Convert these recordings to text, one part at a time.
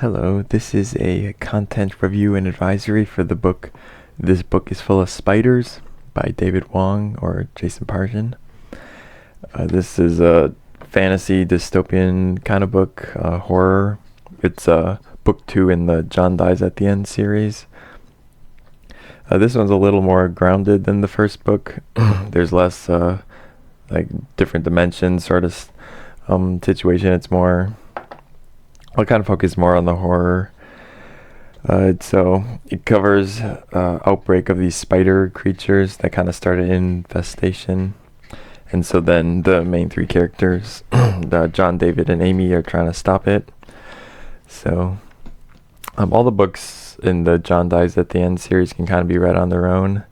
Hello, this is a content review and advisory for the book This Book is Full of Spiders by David Wong or Jason Pargin. This is a fantasy dystopian kind of book, horror. It's book 2 in the John Dies at the End series. This one's a little more grounded than the first book. There's less like different dimensions sort of situation. It's more, I'll kind of focus more on the horror. So it covers outbreak of these spider creatures that kind of started infestation. And so then the main three characters, John, David, and Amy, are trying to stop it. So all the books in the John Dies at the End series can kind of be read on their own.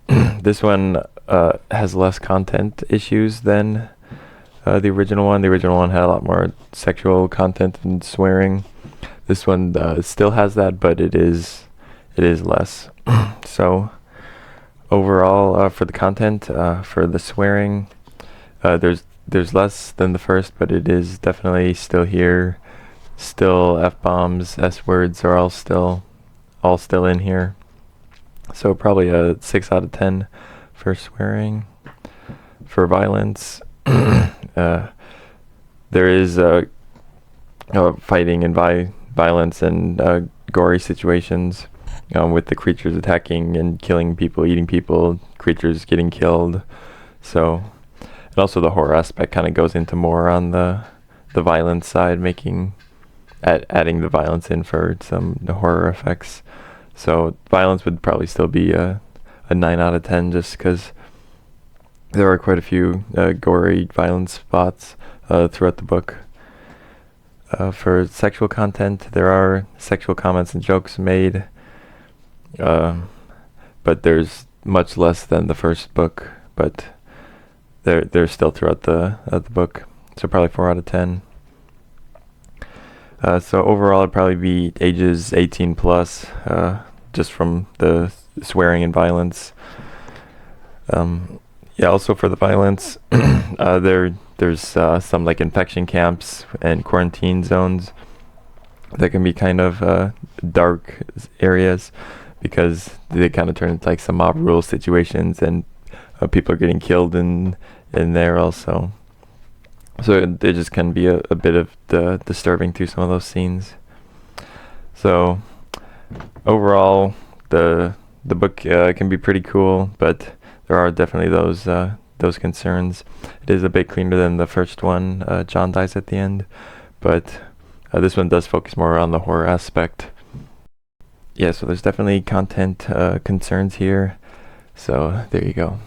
This one has less content issues than the original one. The original one had a lot more sexual content and swearing. This one still has that, but it is less. So overall, for the content, for the swearing, there's less than the first, but it is definitely still here. Still F-bombs, S-words are all still in here. So probably a 6 out of 10 for swearing. For violence, there is fighting and violence and gory situations with the creatures attacking and killing people, eating people, creatures getting killed. So, and also the horror aspect kind of goes into more on the violence side, adding the violence in for some horror effects. So violence would probably still be a 9 out of 10 just because there are quite a few gory violence spots throughout the book. For sexual content, there are sexual comments and jokes made, but there's much less than the first book, but they're still throughout the book, so probably 4 out of 10. So overall, it'd probably be ages 18 plus, just from the swearing and violence. Yeah, also for the violence, there's some like infection camps and quarantine zones that can be kind of dark areas because they kind of turn into like some mob rule situations, and people are getting killed in there also. So it just can be a bit of disturbing through some of those scenes. So overall, the book can be pretty cool, but there are definitely those concerns. It is a bit cleaner than the first one, John Dies at the End, but this one does focus more on the horror aspect. Yeah, so there's definitely content concerns here. So there you go.